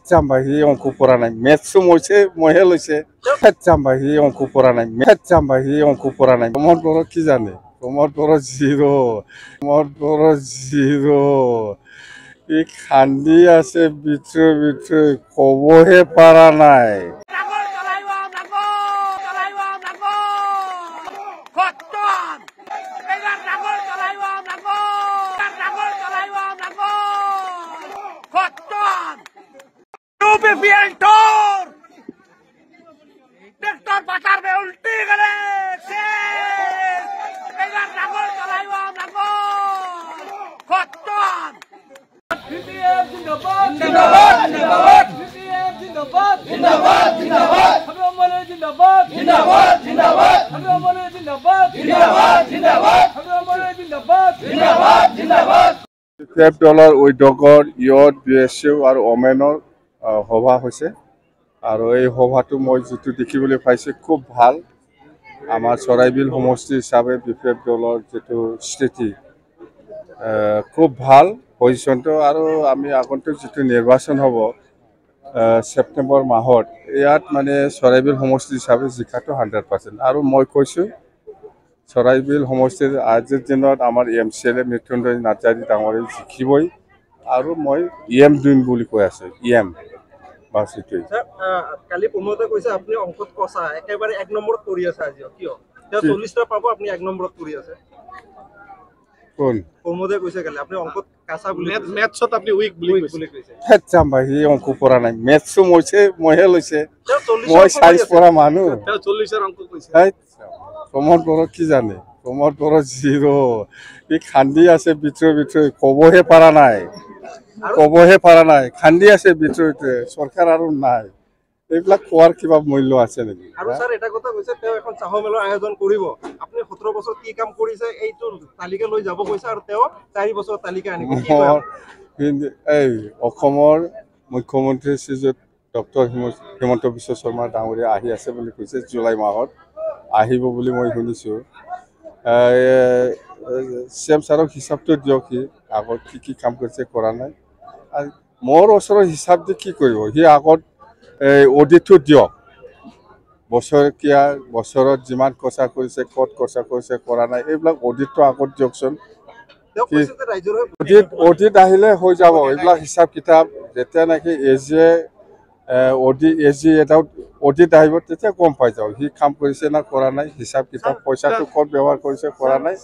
জাম্বাহি অংক পড়া নাই মেথস মহে লৈছে জাম্বাহি অংক পড়া নাই জাম্বাহি অংক পড়া নাই প্রমোদ বড় কি জানে প্রমোদ বড় জিরো ই খান্দি আছে ভিতরে কবহে পারা নাই ट्रैक्टर बाजार में उल्टी गले नागोल चलाइवा खत्म बीपीएफ जिंदाबाद जिंदाबाद जिंदाबाद बीपीएफ जिंदाबाद जिंदाबाद जिंदाबाद हम बोले जिंदाबाद जिंदाबाद जिंदाबाद हम बोले जिंदाबाद जिंदाबाद जिंदाबाद हम बोले जिंदाबाद जिंदाबाद जिंदाबाद बीपीएफ দলৰ উদ্যোগৰ ইয়ত বিএছইউ আৰু ওমেনৰ সভা হৈছে আৰু এই সভাটো মই যেটো দেখিবলৈ পাইছে খুব ভাল আমাৰ চৰাইবিল সমষ্টি হিচাপে বিপেফ দলৰ যেটো স্থিতি খুব ভাল পজিশনটো আৰু আমি আগন্তুক যেটো নিৰ্বাচন হ'ব সেপ্টেম্বৰ মাহত ইয়াত মানে চৰাইবিল সমষ্টি হিচাপে জিকাটো 100% আৰু মই কৈছো চৰাইবিল সমষ্টিৰ আজিৰ দিনত আমাৰ এমচিএলএ মৃত্যুঞ্জয় নাৰ্জাৰী ডাঙৰে জিকিবই আৰু মই ইএম দুইন বুলি কৈ আছো ইএম কালি প্ৰমোদে কৈছে আপুনি অংকত কষা একেবাৰে 1 নম্বৰত কৰি আছে আজি কিয় তেওঁ 40টা পাব আপুনি 1 নম্বৰত কৰি আছে কোন প্ৰমোদে কৈছে কালি আপুনি অংকত কাঁচা বুলি মেথছত আপুনি উইক বুলি কৈছে জাম্বাহি অংক পড়া নাই মেথস মহে লৈছে মই সাইন্স পড়া মানুহ তেওঁ 40ৰ অংক কৈছে প্ৰমোদ বড় কি জানে প্ৰমোদ বড় জিৰো ই খান্দি আছে ভিতৰে কবহে পাৰা নাই খান্দি আছে ভিতৰে সৰকাৰ আৰ নাই এইবিলাক কোৱাৰ কিবা মূল্য আছে নেকি আৰু স্যাৰ এটা কথা কৈছে তেওঁ এখন চাহ মেলৰ আয়োজন কৰিব আপুনি 17 বছৰ কি কাম কৰিছে এইটো তালিকা লৈ যাব কৈছে আৰু তেওঁ 4 বছৰ তালিকা আনিব কি কয় এই অসমৰ মুখ্যমন্ত্ৰী শ্ৰীযুত ডক্টৰ হিমন্ত বিশ্ব শৰ্মা ডাঙৰীয়া আহি আছে বুলি কৈছে জুলাই মাহত আহিব বুলি মই শুনিছো সিএম ছাৰক হিচাপটো দিয়ক কি আগত কি কাম কৰিছে কৰা নাই মোৰ ওচৰৰ হিচাপ দি কি কৰিব হি আগত অডিটটো দিয়ক বছৰত যিমান খৰচা কৰিছে ক'ত খৰচা কৰিছে কৰা নাই এইবিলাক অডিটটো আগত দিয়কচোন অডিট আহিলে হৈ যাব এইবিলাক হিচাপ কিতাপ যেতিয়া নেকি এজি এটা অডিট আহিব তেতিয়া গম পাই যাও হি কাম কৰিছে না কৰা নাই হিচাপ কিতাপ পইচাটো ক'ত ব্যৱহাৰ কৰিছে কৰা নাই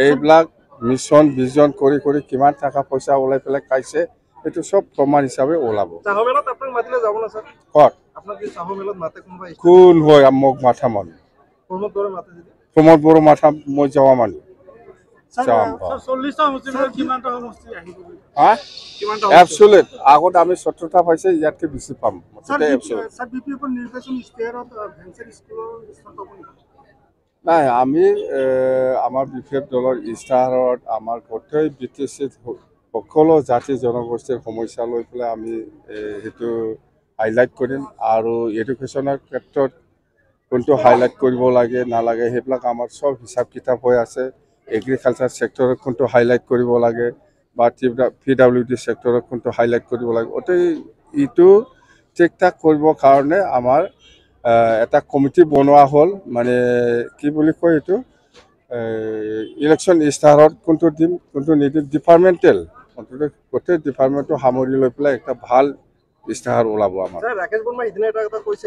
এইবিলাক মিছন ভিজন কৰি কিমান টাকা পইচা ওলাই পেলাই খাইছে এটো সব প্ৰমাণ হিচাপে ওলাব চাহমেলত আপোনাক মাতিলে যাব না স্যার কত আপোনাক কি চাহমেলত মাতে কোনবা কোন হয় মোক মাথা মান প্ৰমোদ বড় মাথা মই যাওয়া মানুহ স্যাৰ 40টা সমষ্টিৰ কিমানটা সমষ্টি আহিব এবসলিউট আগত আমি 17টা পাইছে ইয়াতকে বেছি পাম স্যার বিপিএফৰ নিৰ্বাচন ইস্তেহাৰত ভেঞ্চাৰ স্কুলৰ স্থাপন নাই আমি আমাৰ বিপেফ দলৰ ইস্তাহাৰত আমাৰ গোটেই বিটিসি সকলো জাতি জনগোষ্ঠীৰ সমস্যা লৈ পেলাই আমি হেতু হাইলাইট কৰিম আৰু এডুকেশ্যনৰ ক্ষেত্ৰত কোনটো হাইলাইট কৰিব লাগে নালাগে হেবিলাক আমাৰ সব হিচাপ কিতাপ হৈ আছে এগ্ৰিকালচাৰ সেক্টৰৰ কোনটো হাইলাইট কৰিব লাগে বা পিডব্লিউডি সেক্টৰৰ কোনটো হাইলাইট কৰিব লাগে অতই ইটো ঠিকঠাক কৰিবৰ কাৰণে আমাৰ এটা কমিটি বনোৱা হ'ল মানে কি বুলি কয় এটো ইলেকশন ইস্তাহাৰত কোনটো দিম কোনটো নিদিম ডিপাৰ্টমেণ্টেল গোটেই ডিপাৰ্টমেণ্টটো সামৰি লৈ পেলাই একটা ভাল ইস্তাহাৰ ওলাব আমাৰ স্যাৰ ৰাকেশ বৰ্মা ইদিনা এটা কথা কৈছে